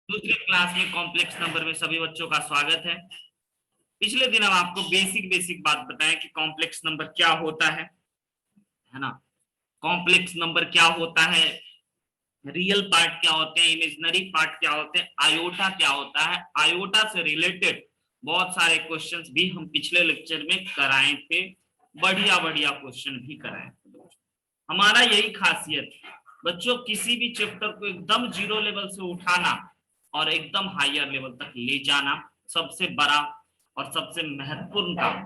दूसरे क्लास में complex number में सभी बच्चों का स्वागत है। पिछले दिन हम आपको बेसिक बेसिक बात बताएं कि कॉम्प्लेक्स नंबर क्या होता है ना। कॉम्प्लेक्स नंबर क्या होता है, रियल पार्ट क्या होते हैं, इमेजिनरी पार्ट क्या होते हैं, आयोटा क्या होता है। आयोटा से रिलेटेड बहुत सारे क्वेश्चंस भी हम पिछले लेक्चर में कराए थे, बढ़िया बढ़िया क्वेश्चन भी कराए थे। हमारा यही खासियत है बच्चों, किसी भी चैप्टर को एकदम जीरो लेवल से उठाना और एकदम हायर लेवल तक ले जाना सबसे बड़ा और सबसे महत्वपूर्ण काम।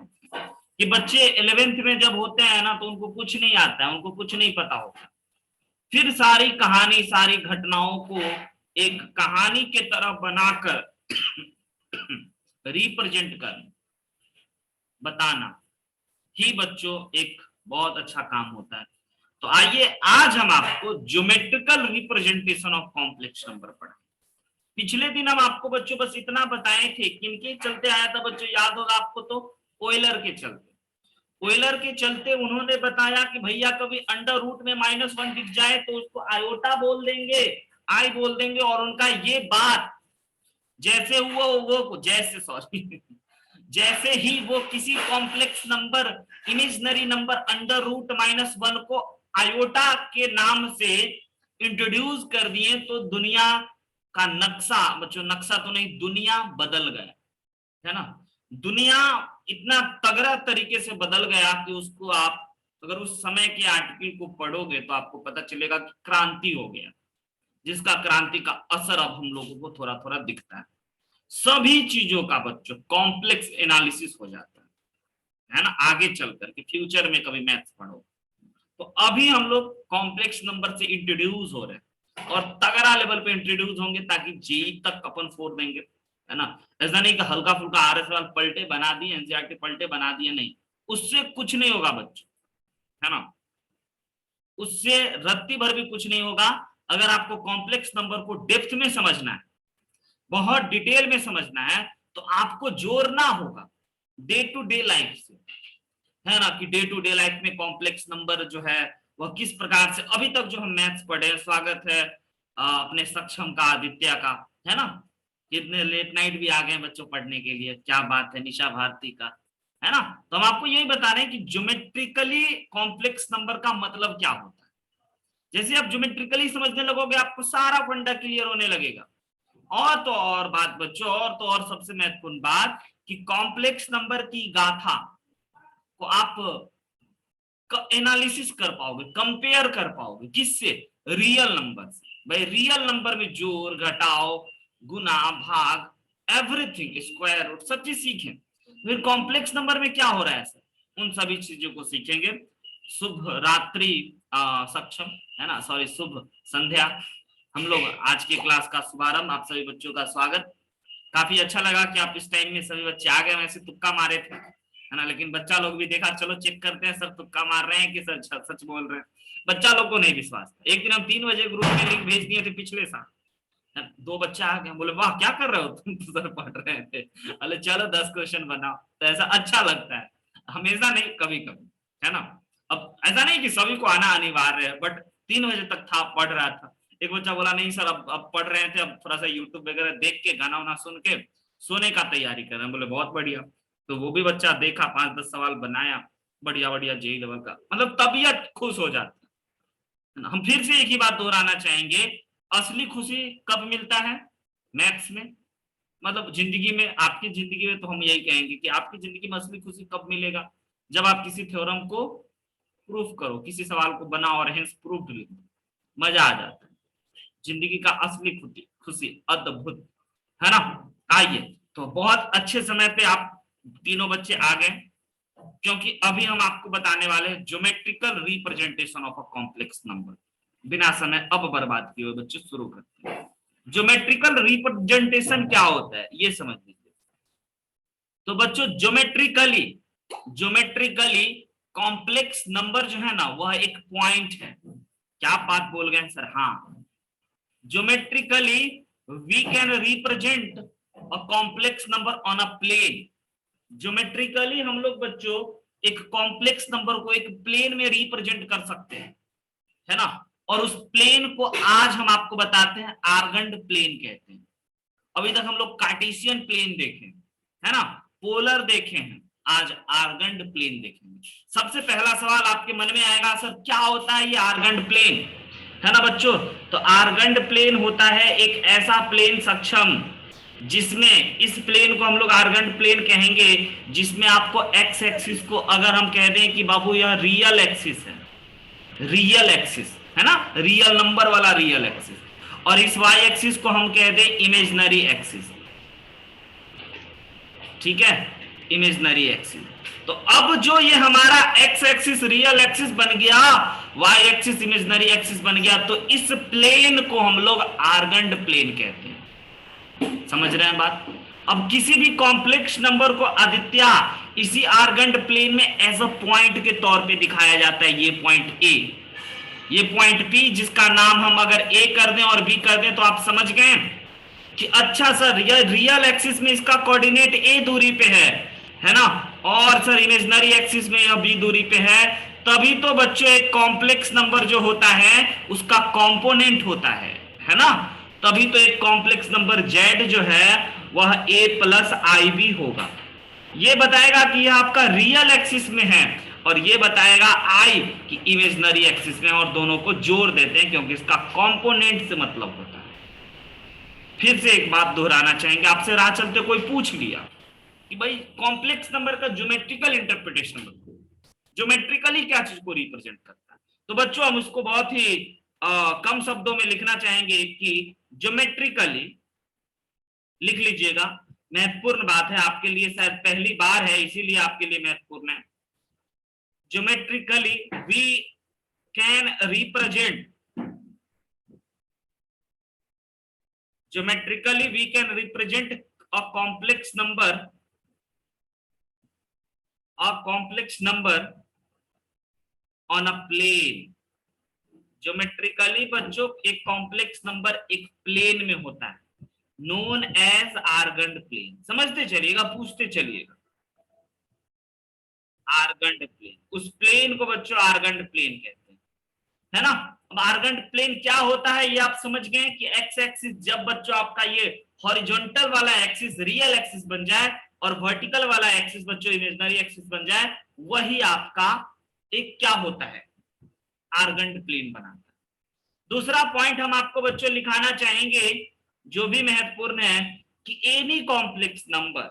कि बच्चे 11th में जब होते हैं ना तो उनको कुछ नहीं आता है, उनको कुछ नहीं पता होता। फिर सारी कहानी, सारी घटनाओं को एक कहानी के तरह बनाकर रिप्रेजेंट कर बताना ही बच्चों एक बहुत अच्छा काम होता है। तो आइए आज हम आपको geometrical representation of complex number पढ़ें। पिछले दिन हम आपको बच्चों बस इतना बताए थे, किनके चलते आया था बच्चों, याद होगा आपको तो, ऑयलर के चलते। ऑयलर के चलते उन्होंने बताया कि भैया कभी अंडर रूट में -1 दिख जाए तो उसको आयोटा बोल देंगे, आई बोल देंगे। और उनका ये बात जैसे हुआ वो जैसे सॉरी जैसे ही वो किसी complex number, imaginary number under root -1 को आयोटा के नाम से इंट्रोड्यूस कर दिए तो दुनिया का नक्शा, बच्चों नक्शा तो नहीं, दुनिया बदल गया, है ना। दुनिया इतना तगड़ा तरीके से बदल गया कि उसको आप अगर उस समय के आर्टिकल को पढ़ोगे तो आपको पता चलेगा कि क्रांति हो गया, जिसका क्रांति का असर अब हम लोगों को थोड़ा थोड़ा दिखता है। सभी चीजों का बच्चों कॉम्प्लेक्स एनालिसिस हो जाता है ना, आगे चलकर के फ्यूचर में कभी मैथ्स पढ़ो। तो अभी हम लोग कॉम्प्लेक्स नंबर से इंट्रोड्यूस हो रहे हैं और तगड़ा लेवल पे इंट्रोड्यूस होंगे ताकि जेई तक अपन फोड़ देंगे, है ना। ऐसा नहीं कि हल्का फुल्का आरएस वाल पलटे बना दिए, एनसीईआरटी पलटे बना दिए, नहीं, उससे कुछ नहीं होगा बच्चों, है ना। उससे रत्ती भर भी कुछ नहीं होगा। अगर आपको कॉम्प्लेक्स नंबर को डेप्थ में समझना है, बहुत डिटेल में समझना है, तो आपको जोड़ना होगा डे टू डे लाइफ से, है ना। कि डे टू डे लाइफ में कॉम्प्लेक्स नंबर जो है वह किस प्रकार से, अभी तक जो हम मैथ्स पढ़े, स्वागत है अपने सक्षम का, आदित्य का, है ना। कितने लेट नाइट भी आ गए बच्चों पढ़ने के लिए, क्या बात है, निशा भारती का, है ना। तो हम आपको यही बता रहे हैं कि ज्योमेट्रिकली कॉम्प्लेक्स नंबर का मतलब क्या होता है। जैसे आप ज्योमेट्रिकली समझने लगोगे आपको सारा फंडा क्लियर होने लगेगा। और तो और बात बच्चों, और तो और सबसे महत्वपूर्ण बात कि कॉम्प्लेक्स नंबर की गाथा को आप एनालिसिस कर पाओगे, कंपेयर कर पाओगे, किससे, रियल नंबर से। भाई रियल नंबर में जोड़ घटाओ गुना भाग एवरीथिंग, स्क्वायर रूट, सब चीज सीखें। फिर कॉम्प्लेक्स नंबर में क्या हो रहा है सर, उन सभी चीजों को सीखेंगे। शुभ रात्रि सक्षम, है ना, सॉरी शुभ संध्या। हम लोग आज के क्लास का शुभारंभ, आप सभी बच्चों का स्वागत। काफी अच्छा लगा कि आप इस टाइम में सभी बच्चे आ गए। वैसे तुक्का मारे थे, है ना, लेकिन बच्चा लोग भी देखा, चलो चेक करते हैं सर तुक्का मार रहे हैं कि सर सच बोल रहे हैं। बच्चा लोग को नहीं विश्वास था। एक दिन हम 3 बजे ग्रुप में लिंक भेज दिए थे पिछले साल, 2 बच्चा आ गए, बोले वाह क्या कर रहे हो तुम, तो सर पढ़ रहे थे। अरे चलो 10 क्वेश्चन बनाओ, तो ऐसा अच्छा लगता है, हमेशा नहीं, कभी कभी, है ना। अब ऐसा नहीं कि सभी को आना अनिवार्य है, बट 3 बजे तक था, पढ़ रहा था। एक बच्चा बोला नहीं सर अब पढ़ रहे थे, अब थोड़ा सा यूट्यूब वगैरह देख के गाना वाना सुन के सोने का तैयारी कर रहे हैं। बोले बहुत बढ़िया। तो वो भी बच्चा देखा, 5-10 सवाल बनाया, बढ़िया बढ़िया जेई लेवल का, मतलब तबीयत खुश हो जाती है। हम फिर से एक ही बात दोहराना चाहेंगे, असली खुशी कब मिलता है, मैथ्स में। मतलब जिंदगी में, आपकी जिंदगी में तो हम यही कहेंगे कि आपकी जिंदगी में असली खुशी कब मिलेगा, जब आप किसी थ्योरम को प्रूफ करो, किसी सवाल को बनाओ और हेंस प्रूफ लिखो, मजा आ जाता है। जिंदगी का असली खुशी, खुशी अद्भुत, है ना। आइए, तो बहुत अच्छे समय पे आप तीनों बच्चे आ गए, क्योंकि अभी हम आपको बताने वाले हैं geometrical representation of a complex number. बिना समय अब बर्बाद किए हुए बच्चे शुरू करते हैं। ज्योमेट्रिकल रिप्रेजेंटेशन क्या होता है ये समझ लीजिए। तो बच्चों ज्योमेट्रिकली, ज्योमेट्रिकली कॉम्प्लेक्स नंबर जो है ना वह एक पॉइंट है। क्या बात बोल गए सर, हाँ। Geometrically we can represent a complex number on a plane. Geometrically हम लोग बच्चों एक कॉम्प्लेक्स नंबर को एक प्लेन में रिप्रेजेंट कर सकते हैं, है ना। और उस प्लेन को आज हम आपको बताते हैं आर्गंड प्लेन कहते हैं। अभी तक हम लोग कार्टेशियन प्लेन देखे, है ना, पोलर देखे हैं, आज आर्गंड प्लेन देखेंगे। सबसे पहला सवाल आपके मन में आएगा, सर क्या होता है ये आर्गंड प्लेन, है ना बच्चों। तो आर्गंड प्लेन होता है एक ऐसा प्लेन सक्षम जिसमें, इस प्लेन को हम लोग आर्गंड प्लेन कहेंगे, जिसमें आपको एक्स एक्सिस को अगर हम कह दें कि बाबू यह रियल एक्सिस है, रियल एक्सिस है ना, रियल नंबर वाला रियल एक्सिस, और इस वाई एक्सिस को हम कह दें इमेजिनरी एक्सिस, ठीक है, इमेजिनरी एक्सिस। तो अब जो ये हमारा एक्स एक्सिस रियल एक्सिस बन गया, वाई एक्सिस इमेजिनरी एक्सिस बन गया, तो इस प्लेन को हम लोग आर्गंड प्लेन कहते हैं। समझ रहे हैं बात। अब किसी भी कॉम्प्लेक्स नंबर को आदित्य इसी आर्गंड प्लेन में एज अ पॉइंट के तौर पे दिखाया जाता है। ये पॉइंट ए, ये पॉइंट पी, जिसका नाम हम अगर ए कर दें और बी कर दें तो आप समझ गए कि अच्छा सर रियल एक्सिस में इसका कोऑर्डिनेट ए दूरी पे है ना, और सर इमेजिनरी एक्सिस में यह बी दूरी पे है। तभी तो बच्चों एक कॉम्प्लेक्स नंबर जो होता है उसका कंपोनेंट होता है ना। तभी तो एक कॉम्प्लेक्स नंबर z जो है वह a प्लस आई बी होगा। ये बताएगा कि यह आपका रियल एक्सिस में है, और ये बताएगा i कि इमेजिनरी एक्सिस में, और दोनों को जोड़ देते हैं क्योंकि इसका कंपोनेंट से मतलब होता है। फिर से एक बात दोहराना चाहेंगे, आपसे राह चलते कोई पूछ लिया कि भाई कॉम्प्लेक्स नंबर का ज्योमेट्रिकल इंटरप्रिटेशन बताओ, ज्योमेट्रिकली क्या चीज को रिप्रेजेंट करता है। तो बच्चों हम उसको बहुत ही कम शब्दों में लिखना चाहेंगे कि ज्योमेट्रिकली, लिख लीजिएगा, महत्वपूर्ण बात है आपके लिए, शायद पहली बार है इसीलिए आपके लिए महत्वपूर्ण है। Geometrically we can represent, geometrically we can represent a complex number on a plane। Geometrically बच्चों एक कॉम्प्लेक्स नंबर एक प्लेन में होता है, नोन एज आर्गंड प्लेन। समझते चलिएगा, पूछते चलिएगा, आर्गंड प्लेन, उस प्लेन को बच्चों आर्गंड प्लेन कहते हैं, है ना। अब आर्गंड प्लेन क्या होता है ये आप समझ गए कि एक्स एक्सिस, जब बच्चों आपका ये हॉरिजॉन्टल वाला एक्सिस रियल एक्सिस बन जाए और वर्टिकल वाला एक्सिस बच्चों इमेजिनरी एक्सिस बन जाए, वही आपका एक क्या होता है, आर्गंड प्लेन बनाता है। दूसरा पॉइंट हम आपको बच्चों लिखाना चाहेंगे जो भी महत्वपूर्ण है कि any complex number,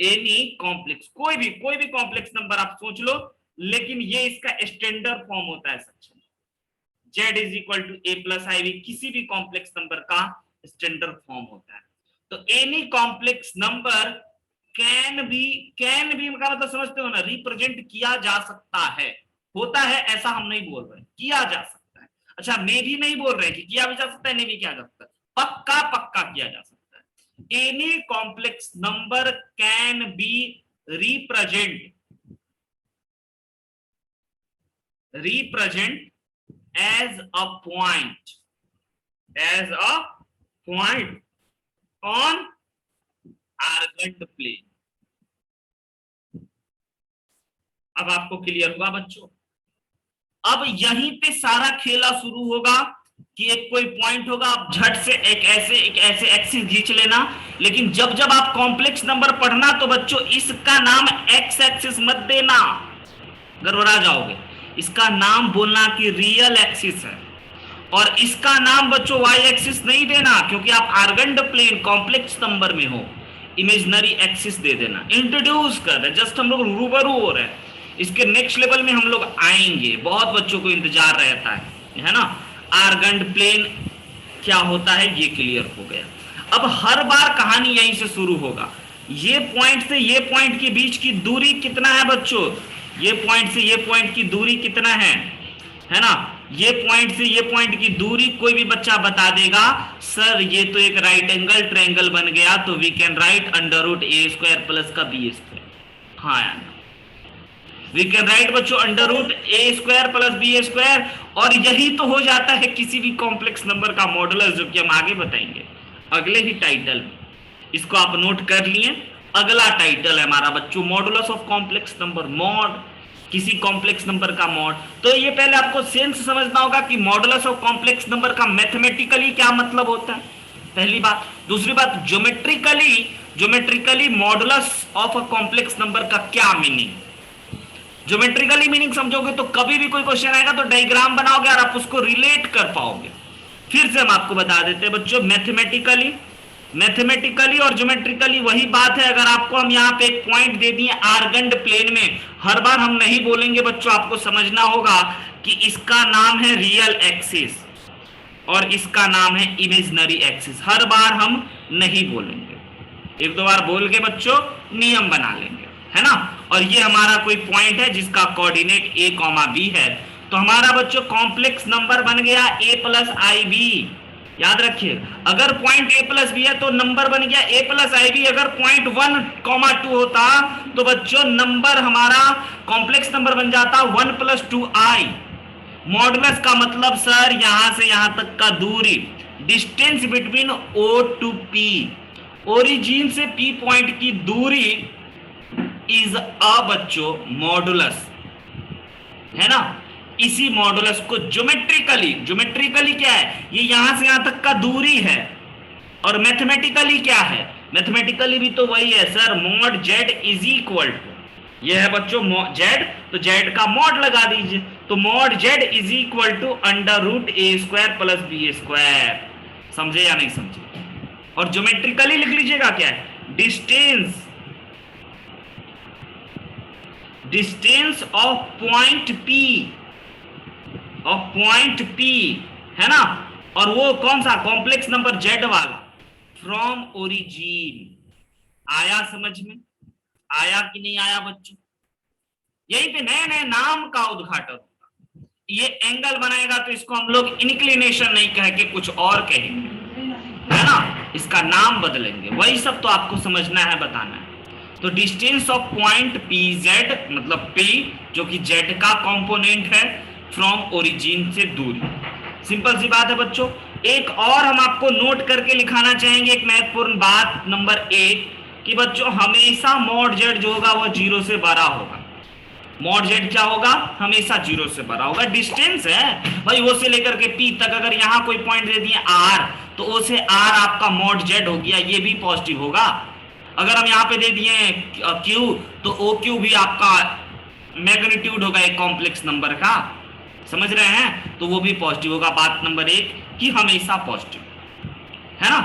any complex, कोई भी कॉम्प्लेक्स नंबर आप सोच लो, लेकिन ये इसका स्टैंडर्ड फॉर्म होता है section z is equal to A plus I B, किसी भी कॉम्प्लेक्स नंबर का स्टैंडर्ड फॉर्म होता है। तो any complex number can be का मतलब समझते हो ना, रिप्रेजेंट किया जा सकता है, होता है ऐसा हम नहीं बोल रहे, किया जा सकता है। अच्छा मैं भी नहीं बोल रहे कि किया भी जा सकता है, नहीं भी किया जा सकता, पक्का किया जा सकता है। Any complex number can B represent as a point on argand plane। अब आपको क्लियर हुआ बच्चों। अब यहीं पे सारा खेला शुरू होगा कि एक कोई पॉइंट होगा, आप झट से एक ऐसे एक्सिस खींच लेना, लेकिन जब जब आप कॉम्प्लेक्स नंबर पढ़ना तो बच्चों इसका नाम एक्स एक्सिस मत देना, गड़बड़ा जाओगे। इसका नाम बोलना कि रियल एक्सिस है, और इसका नाम बच्चों वाई एक्सिस नहीं देना, क्योंकि आप आर्गंड प्लेन कॉम्प्लेक्स नंबर में हो, इमेजिनरी एक्सिस दे देना। इंट्रोड्यूस कर रहे, जस्ट हम लोग रूबरू हो रहे हैं, इसके नेक्स्ट लेवल में हम लोग आएंगे, बहुत बच्चों को इंतजार रहता है ना। आर्गंड प्लेन क्या होता है ये क्लियर हो गया। अब हर बार कहानी यहीं से शुरू होगा, ये पॉइंट से ये पॉइंट के बीच की दूरी कितना है बच्चों, ये पॉइंट से ये पॉइंट की दूरी कितना है ना, ये पॉइंट से ये पॉइंट की दूरी कोई भी बच्चा बता देगा, सर ये तो एक राइट एंगल ट्रायंगल बन गया, तो we can write under root A square plus का बी स्क्वायर। हाँ यार, वी कैन राइट बच्चों अंडर रूट ए स्क्वायर प्लस बी स्क्वायर, और यही तो हो जाता है किसी भी कॉम्प्लेक्स नंबर का मॉडुलस, जो कि हम आगे बताएंगे अगले ही टाइटल में। इसको आप नोट कर लिए, अगला टाइटल है हमारा बच्चों modulus of complex number, mod, किसी कॉम्प्लेक्स नंबर का मॉड। तो ये पहले आपको सेंस समझना होगा कि मॉडुलस ऑफ कॉम्प्लेक्स नंबर का मैथमेटिकली क्या मतलब होता है। पहली बात। दूसरी बात, geometrically modulus of a complex number का क्या मीनिंग। ज्योमेट्रिकली मीनिंग समझोगे तो कभी भी कोई क्वेश्चन आएगा तो डायग्राम बनाओगे और आप उसको रिलेट कर पाओगे। फिर से हम आपको बता देते हैं बच्चों, मैथमेटिकली और ज्योमेट्रिकली वही बात है। अगर आपको हम यहाँ पे एक पॉइंट दे दिए आर्गंड प्लेन में, हर बार हम नहीं बोलेंगे बच्चों, आपको समझना होगा कि इसका नाम है रियल एक्सिस और इसका नाम है इमेजिनरी एक्सिस। हर बार हम नहीं बोलेंगे, एक दो बार बोल के बच्चों नियम बना लेंगे, है ना। और ये हमारा कोई पॉइंट है जिसका कोऑर्डिनेट a, b है, तो हमारा बच्चों कॉम्प्लेक्स नंबर बन गया a प्लस आई बी। याद रखिए, अगर पॉइंट a प्लस बी है तो नंबर बन गया a प्लस आई बी। अगर पॉइंट 1, 2 होता तो बच्चों नंबर हमारा कॉम्प्लेक्स नंबर बन जाता 1 प्लस 2i। मॉडुलस का मतलब सर यहां से यहां तक का दूरी, distance between o to p, origin से p पॉइंट की दूरी इज अ बच्चों मॉडुलस, है ना। इसी मॉडुलस को ज्योमेट्रिकली क्या है, ये यहां से यहां तक का दूरी है। और मैथमेटिकली क्या है, मैथमेटिकली भी तो वही है sir, mod z is equal to, ये है बच्चों z, तो z का मॉड लगा दीजिए, तो mod z is equal to under root a square plus b square. समझे या नहीं समझे। और ज्योमेट्रिकली लिख लीजिएगा क्या है, डिस्टेंस ऑफ पॉइंट P, है ना। और वो कौन सा, कॉम्प्लेक्स नंबर z वाला, फ्रॉम ओरिजिन। आया समझ में, आया कि नहीं आया बच्चों। यहीं पे नए नए नाम का उद्घाटन होगा। ये एंगल बनाएगा तो इसको हम लोग इंक्लिनेशन नहीं कह के कुछ और कहेंगे, है ना, इसका नाम बदलेंगे। वही सब तो आपको समझना है, बताना है। तो डिस्टेंस ऑफ पॉइंट PZ मतलब P जो कि Z का कंपोनेंट है, फ्रॉम ओरिजिन से दूरी। सिंपल सी बात है बच्चों। एक और हम आपको नोट करके लिखाना चाहेंगे, एक महत्वपूर्ण बात नंबर 1 कि बच्चों हमेशा मॉड Z जो होगा वो 0 से बड़ा होगा। मॉड Z क्या होगा, हमेशा 0 से बड़ा होगा। डिस्टेंस है भाई, O से लेकर के P तक, अगर यहाँ कोई पॉइंट दे दिए R तो O से R आपका मॉड Z हो गया, ये भी पॉजिटिव होगा। अगर हम यहाँ पे दे दिए Q तो OQ भी आपका मैग्नीट्यूड होगा एक कॉम्प्लेक्स नंबर का, समझ रहे हैं, तो वो भी पॉजिटिव होगा। बात नंबर 1 कि हमेशा पॉजिटिव, है ना।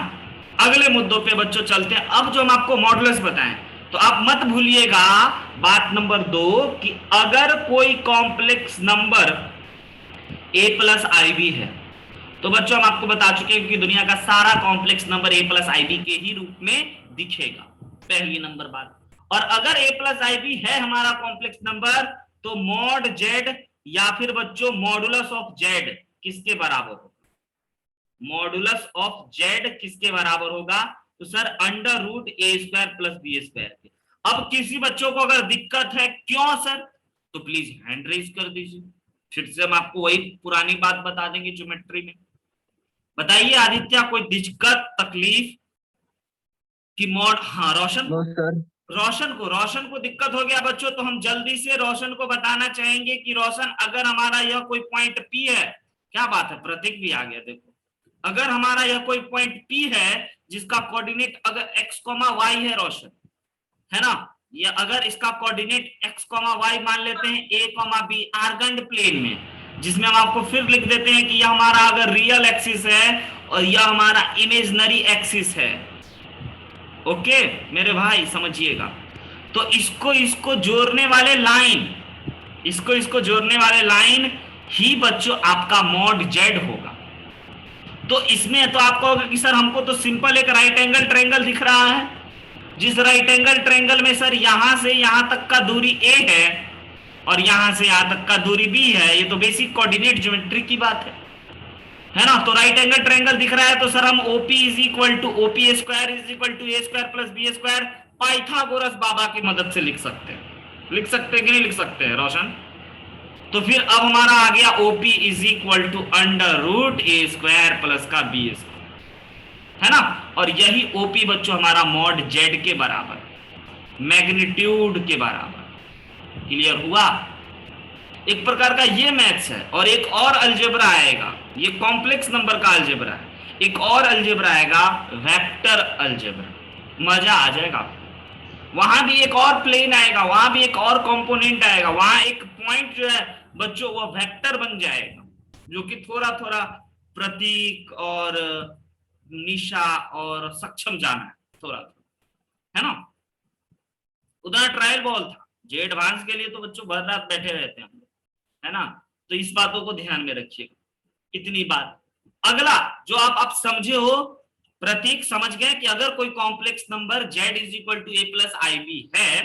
अगले मुद्दों पे बच्चों चलते हैं। अब जो हम आपको मॉडुलस बताएं तो आप मत भूलिएगा बात नंबर 2 कि अगर कोई complex number a plus I B है तो बच्चों हम आपको बता चुके हैं कि दुनिया का सारा complex number a plus I B के ही रूप में दिखेगा, पहली नंबर बात। और अगर a प्लस आई बी है हमारा कॉम्प्लेक्स नंबर तो मॉड z या फिर बच्चों मॉडुलस ऑफ z किसके बराबर होगा, मॉडुलस ऑफ z किसके बराबर होगा, तो sir under root a square plus b square के। अब किसी बच्चों को अगर दिक्कत है क्यों सर, तो प्लीज हैंड रेज कर दीजिए, फिर से हम आपको वही पुरानी बात बता देंगे ज्योमेट्री में। बताइए आदित्य, कोई दिक्कत तकलीफ कि मॉड, हाँ रोशन को दिक्कत हो गया बच्चों, तो हम जल्दी से रोशन को बताना चाहेंगे कि रोशन अगर हमारा यह कोई पॉइंट P है, क्या बात है, प्रतीक भी आ गया देखो। अगर हमारा यह कोई पॉइंट P है जिसका कोऑर्डिनेट अगर x, y है रोशन, है ना, या अगर इसका कोऑर्डिनेट x, y मान लेते हैं a, b आर्गंड प्लेन में, जिसमें हम आपको फिर लिख देते हैं कि यह हमारा अगर रियल एक्सिस है और यह हमारा इमेजिनरी एक्सिस है। ओके मेरे भाई समझिएगा। तो इसको जोड़ने वाले लाइन, इसको जोड़ने वाले लाइन ही बच्चों आपका मॉड Z होगा। तो इसमें तो आपको होगा कि सर हमको तो सिंपल एक राइट एंगल ट्रायंगल दिख रहा है, जिस राइट एंगल ट्रायंगल में सर यहां से यहां तक का दूरी a है और यहां से यहां तक का दूरी b है। ये तो बेसिक कोऑर्डिनेट ज्योमेट्री की बात है ना। तो राइट एंगल ट्रायंगल दिख रहा है तो सर हम OP is equal to OP square is equal to a square plus b square Pythagoras बाबा की मदद से लिख सकते हैं। लिख सकते हैं कि नहीं लिख सकते हैं रोशन। तो फिर अब हमारा आ गया OP is equal to under root a square plus का b स्क्वायर, है ना। और यही OP बच्चों हमारा मॉड Z के बराबर, मैग्नीट्यूड के बराबर। क्लियर हुआ। एक प्रकार का ये मैथ्स है और एक और अलजेब्रा आएगा, ये कॉम्प्लेक्स नंबर का अलजेब्रा है। एक और अलजेब्रा आएगा वेक्टर अलजेब्रा, मजा आ जाएगा। वहां भी एक और प्लेन आएगा, वहां भी एक और कंपोनेंट आएगा, वहां एक पॉइंट जो है बच्चों वो वेक्टर बन जाएगा, जो कि थोड़ा थोड़ा प्रतीक और निशा और सक्षम जाना है थोड़ा थोड़ा, है ना। उधर ट्रायल बॉल था, जे एडवांस के लिए तो बच्चों भर रात बैठे रहते हैं हम लोग, है ना। तो इस बातों को ध्यान में रखिएगा, इतनी बात। अगला जो आप समझे हो, प्रतीक समझ गए कि अगर कोई complex number z is equal to A plus I B है,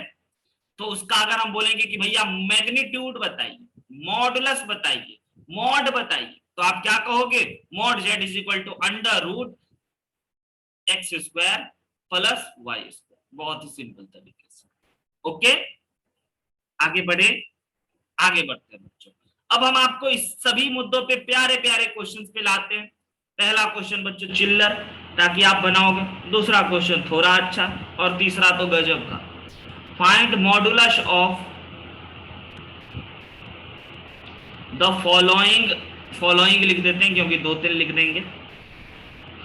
तो उसका अगर हम बोलेंगे कि भैया मैग्नीट्यूड बताइए, मॉडुलस बताइए, मॉड बताइए, तो आप क्या कहोगे, mod z is equal to under root X square plus Y square. बहुत ही सिंपल तरीके से। ओके, आगे बढ़े, आगे बढ़ते हैं बच्चों। अब हम आपको इस सभी मुद्दों पे प्यारे प्यारे क्वेश्चंस पे लाते हैं। पहला क्वेश्चन बच्चों चिल्लर, ताकि आप बनाओगे। दूसरा क्वेश्चन थोड़ा अच्छा, और तीसरा तो गजब का, find modulus of the following लिख देते हैं क्योंकि 2-3 लिख देंगे,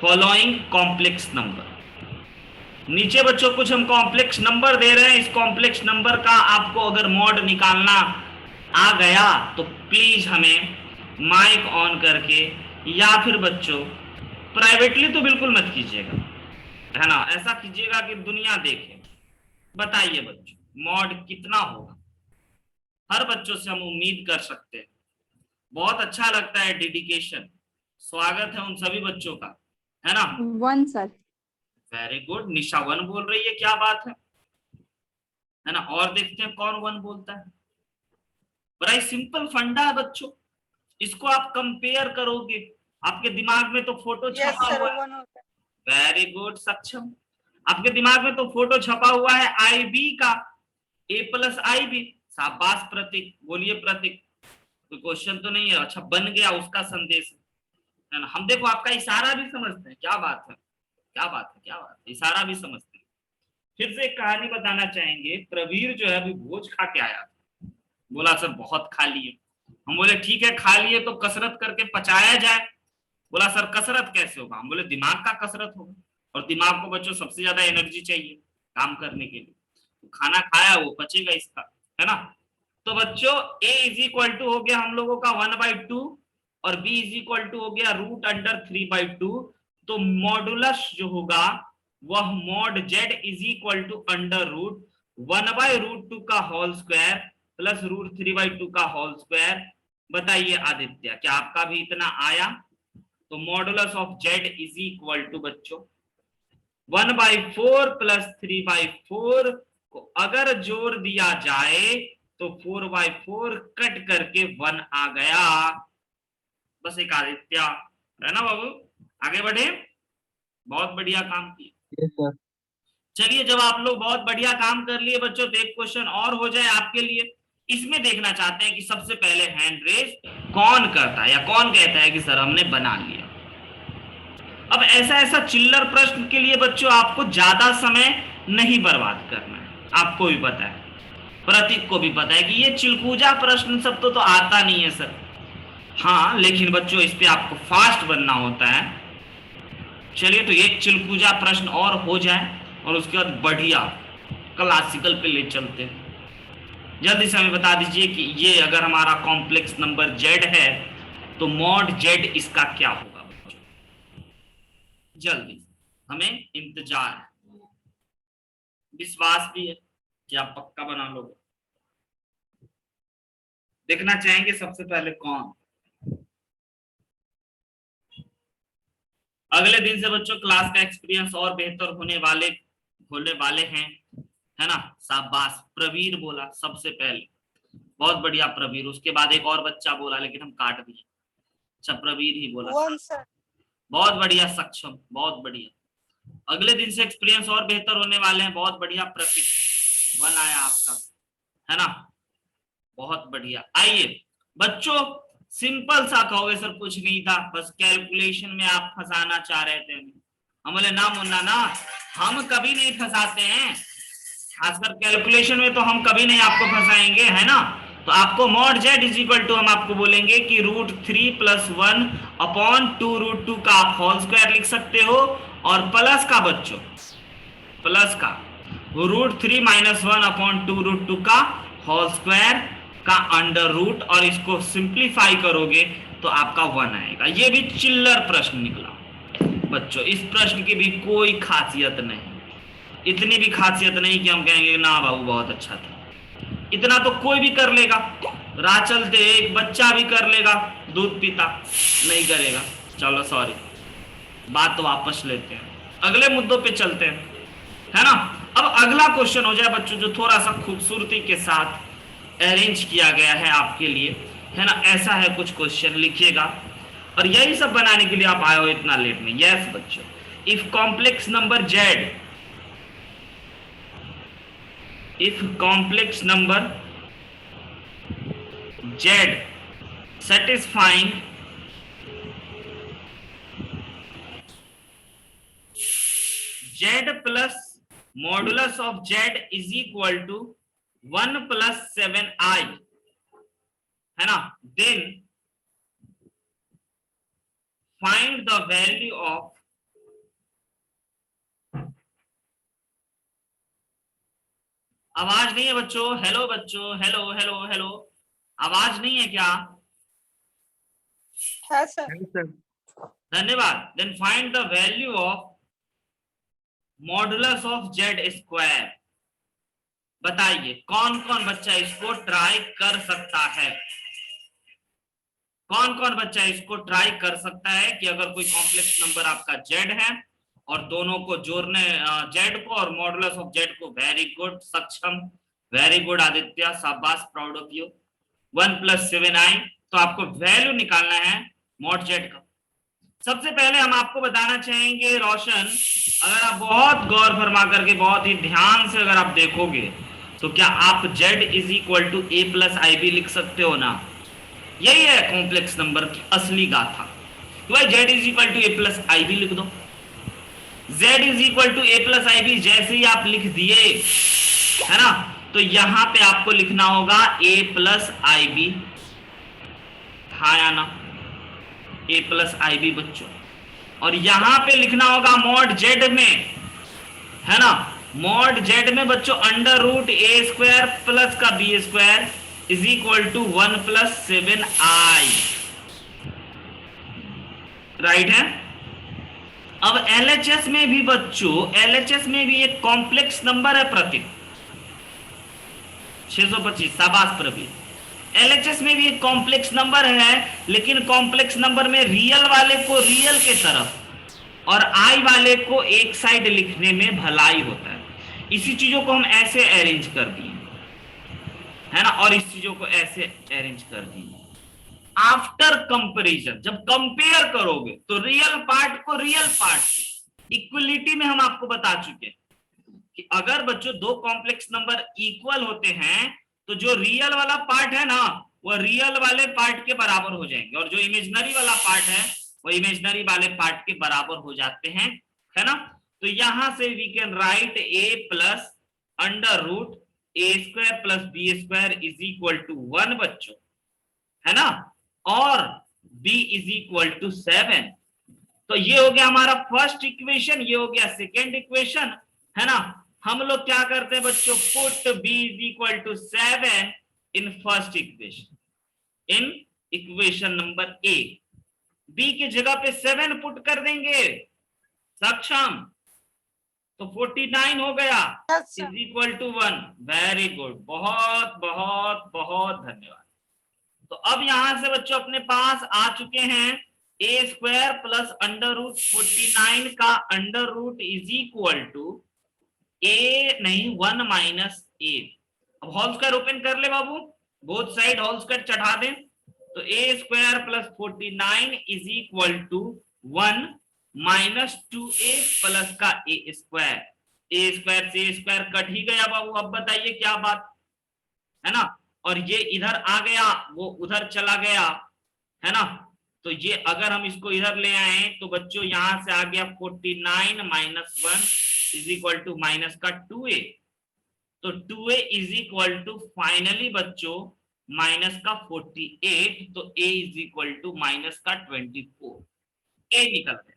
फॉलोइंग कॉम्प्लेक्स नंबर। नीचे बच्चों कुछ हम कॉम्प्लेक्स नंबर दे रहे हैं, इस कॉम्प्लेक्स नंबर का आपको अगर मॉड निकालना आ गया तो प्लीज हमें माइक ऑन करके, या फिर बच्चों प्राइवेटली तो बिल्कुल मत कीजिएगा, है ना, ऐसा कीजिएगा कि दुनिया देखे। बताइए बच्चों मॉड कितना होगा, हर बच्चों से हम उम्मीद कर सकते हैं। बहुत अच्छा लगता है डेडिकेशन, स्वागत है उन सभी बच्चों का, है ना। 1 सर। वेरी गुड, निशा 1 बोल रही है, क्या बात है ना। और देखते हैं कौन 1 बोलता है। बड़ा ही सिंपल फंडा है बच्चों, इसको आप कंपेयर करोगे, आपके दिमाग में तो फोटो छपा हुआ है। वेरी गुड सक्षम, आपके दिमाग में तो फोटो छपा हुआ है आई बी का, ए प्लस आई बी। शाबाश प्रतीक, बोलिए प्रतीक, कोई क्वेश्चन तो नहीं है, अच्छा बन गया उसका संदेश, है ना। हम देखो आपका इशारा भी समझते हैं, क्या बात है, क्या बात है, क्या बात है, इशारा भी समझते हैं। फिर से एक कहानी बताना चाहेंगे। प्रवीर जो है अभी भोज खा के आया, बोला सर बहुत खा लिए। हम बोले ठीक है खा लिए तो कसरत करके पचाया जाए। बोला सर कसरत कैसे होगा, हम बोले दिमाग का कसरत होगा, और दिमाग को बच्चों सबसे ज्यादा एनर्जी चाहिए काम करने के लिए, तो खाना खाया वो पचेगा इसका, है ना। तो बच्चों a इज इक्वल टू हो गया हम लोगों का 1/2 और b इज इक्वल टू हो गया रूट अंडर 3/2। तो मॉडुलस जो होगा वह mod z is equal to under root 1/√2 का होल स्क्वायर प्लस रूट 3/2 का होल स्क्वायर। बताइए आदित्य क्या आपका भी इतना आया। तो modulus of z is equal to बच्चों 1/4 प्लस 3/4 को अगर जोड़ दिया जाए तो 4/4 कट करके 1 आ गया। बस एक आदित्य, है ना बाबू, आगे बढ़े, बहुत बढ़िया काम किया। yes, चलिए जब आप लोग बहुत बढ़िया काम कर लिए बच्चों, तो एक क्वेश्चन और हो जाए आपके लिए। इसमें देखना चाहते हैं कि सबसे पहले हैंड रेज कौन करता है या कौन कहता है कि सर हमने बना लिया। अब ऐसा चिल्लर प्रश्न के लिए बच्चों आपको ज्यादा समय नहीं बर्बाद करना है, आपको भी पता है, प्रतीक को भी पता है कि ये चिलकूजा प्रश्न सब तो आता नहीं है सर। हाँ लेकिन बच्चों इस पे आपको फास्ट बनना होता है। चलिए तो एक चिलकूजा प्रश्न और हो जाए और उसके बाद बढ़िया क्लासिकल पे ले चलते हैं। जल्दी से हमें बता दीजिए कि ये अगर हमारा कॉम्प्लेक्स नंबर z है तो मॉड z इसका क्या होगा। जल्दी, हमें इंतजार है, विश्वास भी है कि आप पक्का बना लोगे। देखना चाहेंगे सबसे पहले कौन। अगले दिन से बच्चों क्लास का एक्सपीरियंस और बेहतर होने वाले हैं, है ना। शाबाश, प्रवीर बोला सबसे पहले, बहुत बढ़िया प्रवीर। उसके बाद एक और बच्चा बोला लेकिन हम काट दिए, अच्छा प्रवीर ही बोला, बहुत बढ़िया सक्षम, बहुत बढ़िया। अगले दिन से एक्सपीरियंस और बेहतर होने वाले हैं, बहुत बढ़िया प्रतीक, 1 आया आपका, है ना, बहुत बढ़िया। आइए बच्चों, सिंपल सा कहोगे सर कुछ नहीं था, बस कैलकुलेशन में आप फंसाना चाह रहे थे। हम बोले ना मुन्ना ना, हम कभी नहीं फंसाते हैं, खासकर कैलकुलेशन में तो हम कभी नहीं आपको फंसाएंगे, है ना। तो तो आपको mod Z is equal to हम आपको बोलेंगे कि √3 + 1/2√2 का आप होल स्क्वायर लिख सकते हो, और प्लस का बच्चों प्लस का √3 - 1/2√2 का होल स्क्वायर का अंडर रूट, और इसको सिंप्लीफाई करोगे तो आपका 1 आएगा। ये भी चिल्लर प्रश्न निकला बच्चों। इस प्रश्न की भी कोई खासियत नहीं, इतनी भी खासियत नहीं कि हम कहेंगे ना बाबू बहुत अच्छा था। इतना तो कोई भी कर लेगा, राह चलते एक बच्चा भी कर लेगा, दूध पीता नहीं करेगा। चलो सॉरी, बात तो वापस लेते हैं, अगले मुद्दों पे चलते हैं, है ना। अब अगला क्वेश्चन हो जाए बच्चों, जो थोड़ा सा खूबसूरती के साथ अरेंज किया गया है आपके लिए, है ना। ऐसा है कुछ क्वेश्चन, लिखिएगा। और यही सब बनाने के लिए आप आए हो इतना लेट में। यस बच्चों, if complex number Z, if complex number z satisfying z plus modulus of z is equal to 1 + 7i, है ना, then find the value of आवाज नहीं है बच्चों, हेलो बच्चों, हेलो हेलो हेलो, आवाज नहीं है क्या? है सर। धन्यवाद। Then find the value of modulus of Z square. बताइए कौन कौन बच्चा इसको ट्राई कर सकता है? कौन कौन बच्चा इसको ट्राई कर सकता है कि अगर कोई कॉम्प्लेक्स नंबर आपका जेड है और दोनों को जोड़ने, जेड को और मॉडुलस ऑफ जेड को, वेरी गुड सक्षम, वेरी गुड आदित्य, शाबाश, प्राउड ऑफ यू। 1 + 7i, तो आपको वैल्यू निकालना है मॉड जेड का। सबसे पहले हम आपको बताना चाहेंगे रोशन, अगर आप बहुत गौर फरमा करके बहुत ही ध्यान से अगर आप देखोगे तो क्या आप z is equal to a + ib लिख सकते हो ना? यही है कॉम्प्लेक्स नंबर की असली गाथा। तो भाई z is equal to a + ib लिख दो। z is equal to a + ib जैसे ही आप लिख दिए, है ना, तो यहां पे आपको लिखना होगा a + ib, हाँ या ना, a + ib बच्चों। और यहां पे लिखना होगा मॉड जेड में, है ना, मॉड जेड में बच्चों √a² प्लस का b² is equal to 1 + 7i, right है। अब LHS में भी बच्चों, LHS में भी एक कॉम्प्लेक्स नंबर है प्रतीक 625, शाबाश प्रवीण। LHS में भी एक कॉम्प्लेक्स नंबर है, लेकिन कॉम्प्लेक्स नंबर में रियल वाले को रियल के तरफ और आई वाले को एक साइड लिखने में भलाई होता है। इसी चीजों को हम ऐसे अरेंज कर दिए, है ना, और इस चीजों को ऐसे अरेंज कर दिए। आफ्टर कंपैरिजन, जब कंपेयर करोगे तो रियल पार्ट को रियल पार्ट से इक्वलिटी में हम आपको बता चुके हैं कि अगर बच्चों दो कॉम्प्लेक्स नंबर इक्वल होते हैं तो जो रियल वाला पार्ट है ना वो रियल वाले पार्ट के बराबर हो जाएंगे, और जो इमेजिनरी वाला पार्ट है वो इमेजिनरी वाले पार्ट के बराबर हो जाते हैं, है ना। तो यहां से we can write a + √a² + b² is equal to 1 बच्चों, है ना, और b इज इक्वल टू 7। तो ये हो गया हमारा फर्स्ट इक्वेशन, ये हो गया सेकेंड इक्वेशन, है ना। हम लोग क्या करते हैं बच्चों, put b is equal to 7 in first equation, in equation number a। b की जगह पे 7 पुट कर देंगे, सक्षम, तो 49 हो गया, is equal to 1। Very good, बहुत बहुत बहुत धन्यवाद। तो अब यहां से बच्चों अपने पास आ चुके हैं a² प्लस √49 का under root is equal to a नहीं 1 माइनस a। अब होल स्क्वायर ओपन कर ले बाबू, बोथ साइड होल स्क्वायर चढ़ा दें, तो a² plus 49 is equal to 1 minus 2a plus का a²। a² से a² कट ही गया बाबू। अब बताइए क्या बात है ना, और ये इधर आ गया, वो उधर चला गया, है ना। तो ये अगर हम इसको इधर ले आए तो बच्चों यहां से आ गया 49 minus 1 is equal to minus का 2a। तो 2a is equal to finally बच्चों माइनस का 48, तो a is equal to minus का 24, a निकल गया।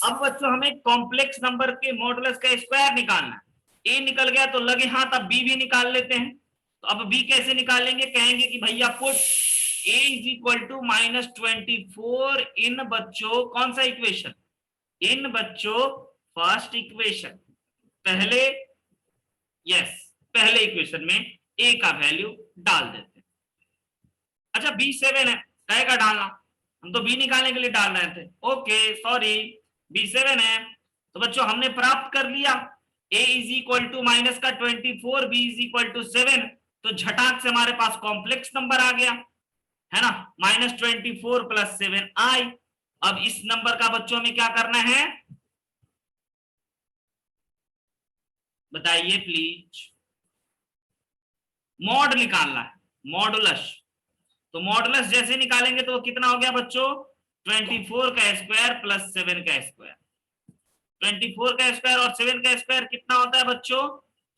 अब बच्चों हमें कॉम्प्लेक्स नंबर के मॉडुलस का स्क्वायर निकालना है। a निकल गया तो लगे हाथ अब b भी निकाल लेते हैं। तो अब b कैसे निकालेंगे, कहेंगे कि भैया put a is equal to minus 24 in बच्चों कौन सा इक्वेशन, इन बच्चों फर्स्ट इक्वेशन, पहले यस पहले इक्वेशन में a का वैल्यू डाल देते हैं। अच्छा b7 है, काय का डालना, हम तो b निकालने के लिए डाल रहे थे, ओके सॉरी b7 है। तो बच्चों हमने प्राप्त कर लिया a is equal to minus का 24, b इज इक्वल टू 7, तो झटाक से हमारे पास कॉम्प्लेक्स नंबर आ गया है ना, माइनस 24 प्लस 7i। अब इस नंबर का बच्चों में क्या करना है बताइए प्लीज, मॉड निकालना है, मॉडुलस। तो मॉडुलस जैसे निकालेंगे तो वो कितना हो गया बच्चों, 24 का स्क्वायर प्लस 7 का स्क्वायर। 24 का स्क्वायर और 7 का स्क्वायर कितना होता है बच्चों,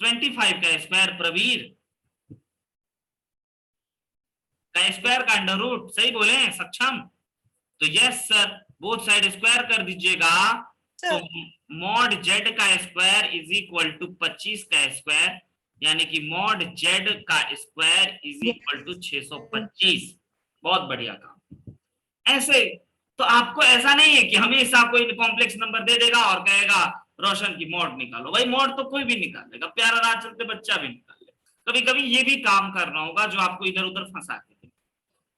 25 का स्क्वायर, प्रवीर का स्क्वायर का अंडर रूट, सही बोले सक्षम, तो yes sir both side square कर दीजिएगा। तो मॉड जेड का स्क्वायर इज इक्वल टू 25 का स्क्वायर, यानी कि मॉड जेड का स्क्वायर इज इक्वल टू 625। बहुत बढ़िया काम। ऐसे तो आपको ऐसा नहीं है कि हमेशा कोई कॉम्प्लेक्स नंबर दे देगा और कहेगा रोशन की मॉड निकालो, भाई मॉड तो कोई भी निकाल लेगा, प्यारा राह चलते बच्चा भी निकाल लेगा। कभी कभी ये भी काम करना होगा जो आपको इधर उधर फंसा के।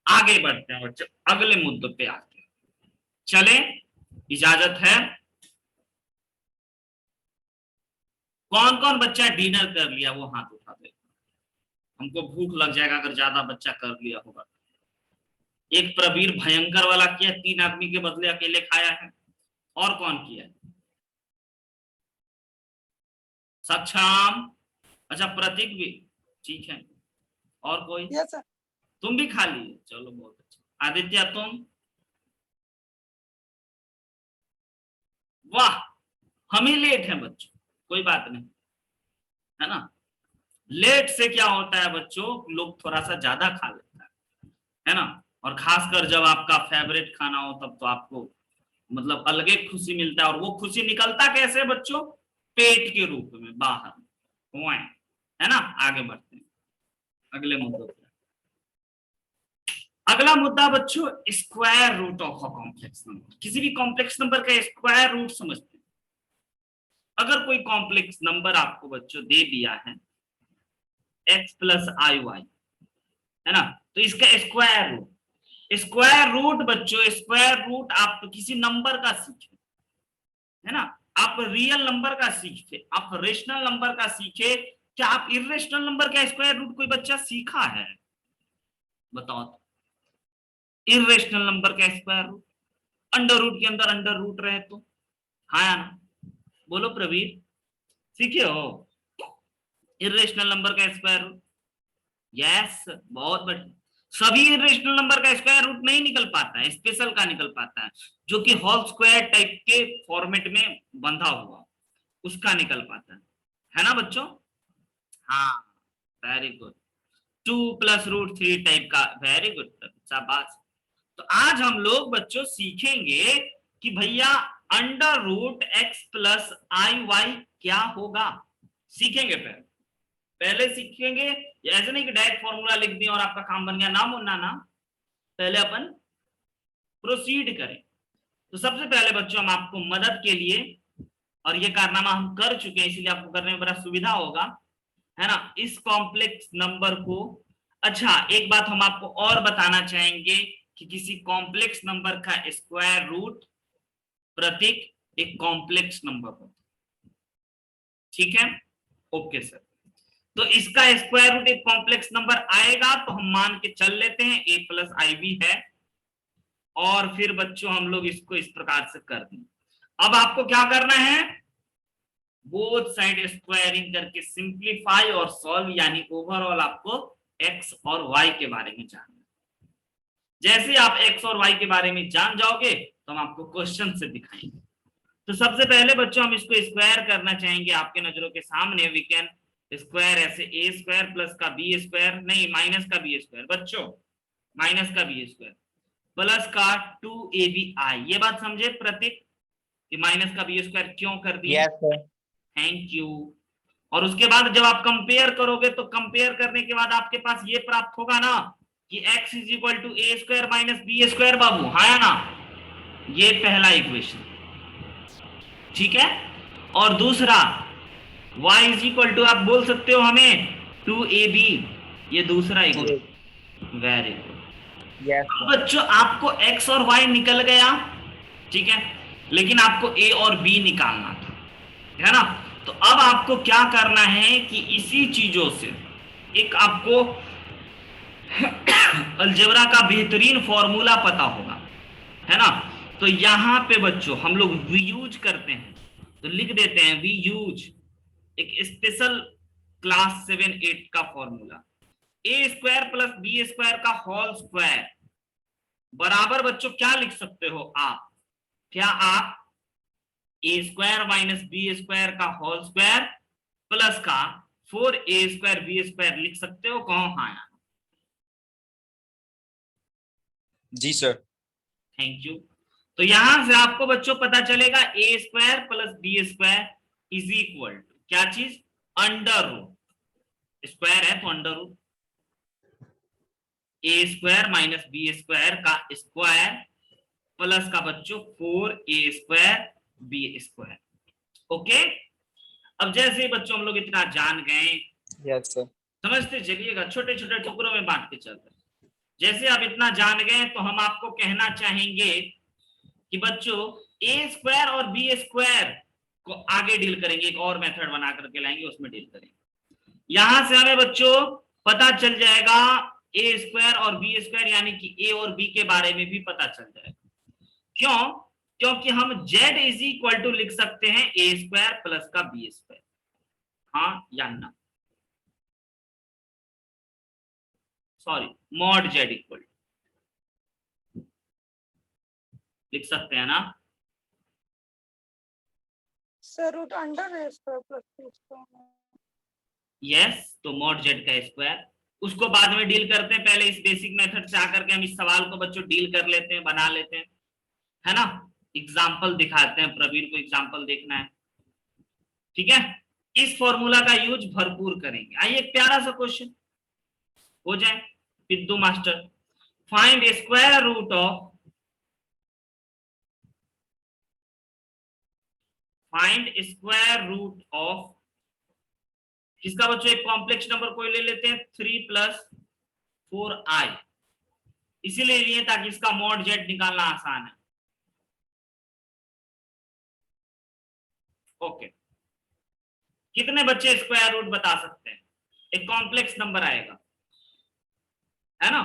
आगे बढ़ते हैं बच्चे, अगले मुद्दों पे आते हैं, चले इजाजत है। कौन कौन बच्चा डिनर कर लिया वो हाथ उठा दे, हमको भूख लग जाएगा अगर ज्यादा बच्चा कर लिया होगा। एक प्रवीर भयंकर वाला किया, 3 आदमी के बदले अकेले खाया है। और कौन किया है, सक्षम, अच्छा प्रतीक भी, ठीक है, और कोई, यस सर, तुम भी खा लिए, चलो बहुत अच्छा। आदित्य तुम, वाह हम ही लेट हैं बच्चों, कोई बात नहीं है ना, लेट से क्या होता है बच्चों, लोग थोड़ा सा ज्यादा खा लेता है ना, और खासकर जब आपका फेवरेट खाना हो तब तो आपको मतलब अलग एक खुशी मिलता है, और वो खुशी निकलता कैसे बच्चों, पेट के रूप में बाहर, है ना। आगे बढ़ते हैं अगले मुद्दों पे। अगला मुद्दा बच्चों square root of a complex number. किसी भी कॉम्प्लेक्स नंबर का स्क्वायर रूट समझते हैं। अगर कोई कॉम्प्लेक्स नंबर आपको बच्चों दे दिया है x प्लस आई वाई, है ना, तो इसका स्क्वायर रूट, स्क्वायर रूट बच्चों, स्क्वायर रूट आप तो किसी नंबर का सीखे, है ना, आप रियल नंबर का सीखे, आप रेशनल नंबर का सीखे, क्या आप इरेशनल नंबर का स्क्वायर रूट कोई बच्चा सीखा है, बताओ तो। इरेशनल नंबर का स्क्वायर रूट, अंडर रूट के अंदर अंडर रूट रहे तो, हाँ या ना, बोलो प्रवीर, सीखे हो इरेशनल नंबर का स्क्वायर रूट, यस बहुत बढ़िया। सभी इरेशनल नंबर का स्क्वायर रूट नहीं निकल पाता है, स्पेशल का निकल पाता है, जो कि होल स्क्वायर टाइप के फॉर्मेट में बंधा हुआ उसका निकल पाता है ना बच्चों, हाँ very good, 2 plus root 3 type का, वेरी गुड शाबाश। तो आज हम लोग बच्चों सीखेंगे कि भैया under root X plus I Y क्या होगा, सीखेंगे पहले सीखेंगे, ऐसे नहीं कि डायरेक्ट फॉर्मूला लिख दिया और आपका काम बन गया, ना मुन्ना ना, पहले अपन प्रोसीड करें। तो सबसे पहले बच्चों हम आपको मदद के लिए, और ये कारनामा हम कर चुके हैं इसीलिए आपको करने में बड़ा सुविधा होगा, है ना, इस कॉम्प्लेक्स नंबर को, अच्छा एक बात हम आपको और बताना चाहेंगे कि किसी कॉम्प्लेक्स नंबर का स्क्वायर रूट प्रतीक एक कॉम्प्लेक्स नंबर होता है, ठीक है, ओके सर। तो इसका स्क्वायर रूट एक कॉम्प्लेक्स नंबर आएगा तो हम मान के चल लेते हैं a प्लस आई बी है, और फिर बच्चों हम लोग इसको इस प्रकार से कर दें। अब आपको क्या करना है, बोथ साइड स्क्वायरिंग करके सिंप्लीफाई और सॉल्व, यानी ओवरऑल आपको x और y के बारे में जानना। जैसे आप x और y के बारे में जान जाओगे तो हम आपको क्वेश्चन से दिखाएंगे। तो सबसे पहले बच्चों हम इसको स्क्वायर करना चाहेंगे, आपके नजरों के सामने वी कैन स्क्वायर ऐसे ए स्क्वायर प्लस का बी स्क्वायर, नहीं माइनस का बी स्क्वायर बच्चों, माइनस का बी स्क्वायर प्लस का 2ab, ये बात समझे प्रतीक कि माइनस का बी स्क्वायर क्यों कर दिए? Yes sir. Thank you. और उसके बाद जब आप कंपेयर करोगे तो कंपेयर करने के बाद आपके पास ये प्राप्त होगा ना कि x is equal to a square minus b square, बाबू हाँ या ना? ये पहला इक्वेशन, ठीक है। और दूसरा y इज इक्वल टू, आप बोल सकते हो हमें 2ab, ये दूसरा इक्वेशन। Very good. यस अब बच्चों आपको x और y निकल गया, ठीक है, लेकिन आपको a और b निकालना था, है ना? तो अब आपको क्या करना है कि इसी चीजों से एक आपको अलजेब्रा का बेहतरीन फॉर्मूला पता होगा, है ना? तो यहां पे बच्चों हम लोग वी यूज करते हैं, तो लिख देते हैं वी यूज एक स्पेशल क्लास 7-8 का फॉर्मूला, ए स्क्वायर प्लस बी स्क्वायर का होल स्क्वायर बराबर बच्चों क्या लिख सकते हो आप? क्या आप ए स्क्वायर माइनस बी स्क्वायर का होल स्क्वायर प्लस का 4a स्क्वायर बी स्क्वायर लिख सकते हो? कहो हाँ यार। जी सर। Thank you. तो यहां से आपको बच्चों पता चलेगा a square plus B square is equal to क्या चीज? अंडर रूट, स्क्वायर है तो अंडर रूट, ए स्क्वायर माइनस बी स्क्वायर का स्क्वायर प्लस का बच्चों 4a square B square. Okay, अब जैसे ही बच्चों हम लोग इतना जान गए, यस सर। समझते चलिएगा, छोटे छोटे टुकड़ों में बांट के चलते। जैसे आप इतना जान गए तो हम आपको कहना चाहेंगे कि बच्चों ए स्क्वायर और बी स्क्वायर को आगे डील करेंगे, एक और मेथड बना करके लाएंगे, उसमें डील करेंगे। यहां से हमें बच्चों पता चल जाएगा ए स्क्वायर और बी स्क्वायर, यानी कि ए और बी के बारे में भी पता चल जाएगा। क्यों? क्योंकि हम z इज इक्वल टू लिख सकते हैं ए स्क्वायर प्लस का बी स्क्वायर, हाँ या ना? सॉरी, मॉड z इक्वल लिख सकते हैं ना? सर रूट अंडर है स्क्वायर प्लस यस, तो मॉड z का स्क्वायर, उसको बाद में डील करते हैं, पहले इस बेसिक मेथड से आकर के हम इस सवाल को बच्चों डील कर लेते हैं, बना लेते हैं, है ना? एग्जाम्पल दिखाते हैं, प्रवीण को एग्जाम्पल देखना है, ठीक है? इस फॉर्मूला का यूज भरपूर करेंगे। आइए एक प्यारा सा क्वेश्चन हो जाए Viddu master. Find square root of, find square root of किसका बच्चों? एक कॉम्प्लेक्स नंबर कोई ले लेते हैं 3 + 4i, इसीलिए लिए ताकि इसका मॉड z निकालना आसान है। ओके, कितने बच्चे स्क्वायर रूट बता सकते हैं? एक कॉम्प्लेक्स नंबर आएगा, है ना?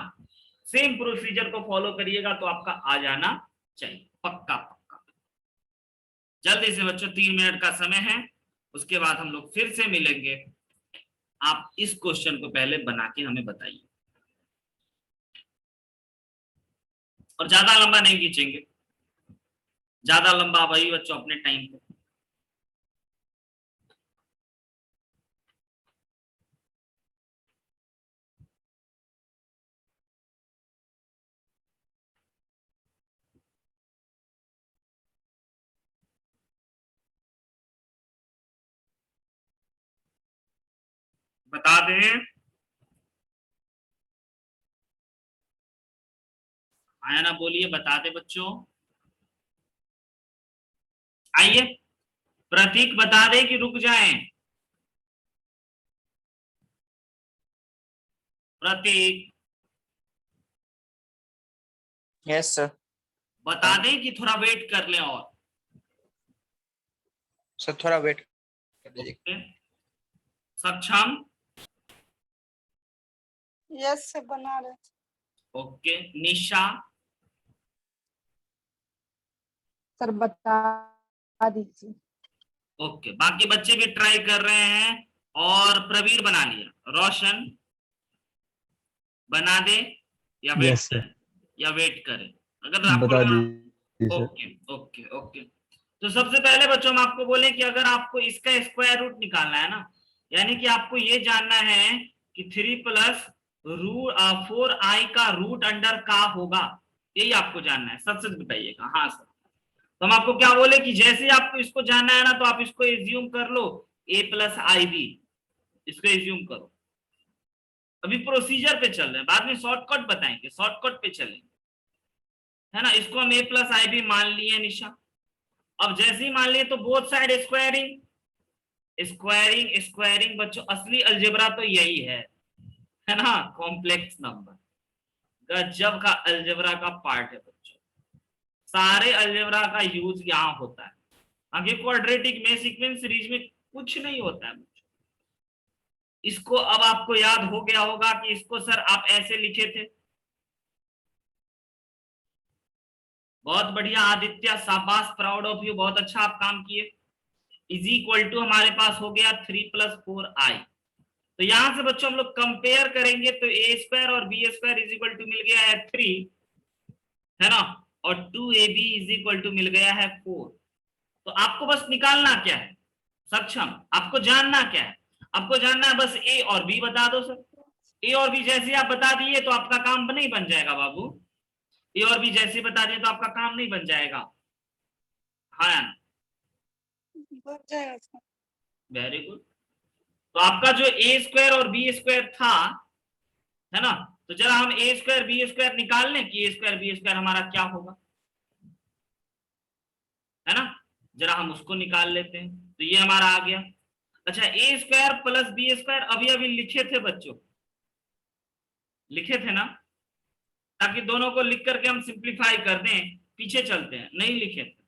सेम प्रोसीजर को फॉलो करिएगा तो आपका आ जाना चाहिए, पक्का पक्का। जल्दी से बच्चों, 3 मिनट का समय है, उसके बाद हम लोग फिर से मिलेंगे। आप इस क्वेश्चन को पहले बना के हमें बताइए, और ज्यादा लंबा नहीं खींचेंगे, ज्यादा लंबा वही बच्चों अपने टाइम पे। बता दें, आया ना? बोलिए, बता दे बच्चों। आइए, प्रतीक बता दे कि रुक जाएं? प्रतीक यस सर। बता दें कि थोड़ा वेट कर लें? और सर थोड़ा वेट कर दीजिए। सक्षम? यस से बना रहे। ओके, निशा? सर बता दीजिए। ओके, बाकी बच्चे भी ट्राई कर रहे हैं, और प्रवीर बना लिया, रोशन बना दे या वेट यस करें? या वेट करें, अगर सर आपको बता लगा। दीजिए सर। Okay okay okay. तो सबसे पहले बच्चों हम आपको बोले कि अगर आपको इसका स्क्वायर रूट निकालना है ना, यानी कि आपको ये जानना है कि 3 प्लस 4i का रूट अंडर का होगा, यही आपको जानना है। सच सच बताइएगा। हाँ सर, तो हम आपको क्या बोले कि जैसे आपको इसको जानना है ना, तो आप इसको एज्यूम कर लो a प्लस आई बी, इसको एज्यूम करो। अभी प्रोसीजर पे चल रहे हैं, बाद में शॉर्टकट बताएंगे, शॉर्टकट पे चलेंगे, है ना। इसको हम a प्लस आई बी मान लिए निशा। अब जैसे ही मान लिए तो both side squaring squaring squaring. बच्चों असली अलजेब्रा तो यही है ना, कॉम्प्लेक्स नंबर। गजब का अलजेब्रा का पार्ट है बच्चों, सारे अलजेब्रा का यूज यहाँ होता है। आगे क्वाड्रेटिक में सीक्वेंस सीरीज में कुछ नहीं होता है बच्चों। इसको अब आपको याद हो गया होगा कि इसको सर आप ऐसे लिखे थे। बहुत बढ़िया आदित्य, शाबाश, प्राउड ऑफ यू, बहुत अच्छा आप काम किए। इज इक्वल टू हमारे पास हो गया 3 प्लस 4i। तो यहां से बच्चों हम लोग कंपेयर करेंगे तो a स्क्वायर और b square is equal to मिल गया है 3, है ना, और 2ab इज इक्वल टू मिल गया है 4। तो आपको बस निकालना क्या है सक्षम, आपको जानना क्या है, आपको जानना है बस a और b बता दो सर। a और b जैसे आप बता दिए तो आपका काम नहीं बन जाएगा बाबू, a और b जैसे बता दिए तो आपका काम नहीं बन जाएगा। हाँ बन जाएगा सर। Very good. तो आपका जो a स्क्वायर और b स्क्वायर था, है ना, तो जरा हम a स्क्वायर b स्क्वायर निकाल लें कि a स्क्वायर b स्क्वायर हमारा क्या होगा, है ना। जरा हम उसको निकाल लेते हैं, तो ये हमारा आ गया। अच्छा, a square plus b square अभी अभी लिखे थे बच्चों, लिखे थे ना, ताकि दोनों को लिख करके हम सिंप्लीफाई कर दें। पीछे चलते हैं, नहीं लिखे थे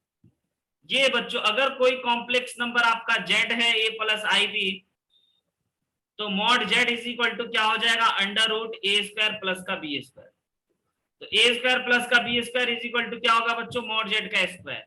ये बच्चों। अगर कोई कॉम्प्लेक्स नंबर आपका z है a प्लस आई बी, तो mod z is equal to क्या हो जाएगा, under root a square plus का b स्क्वायर। तो a स्क्वायर प्लस का b square is equal to क्या होगा बच्चों, मॉड z का स्क्वायर।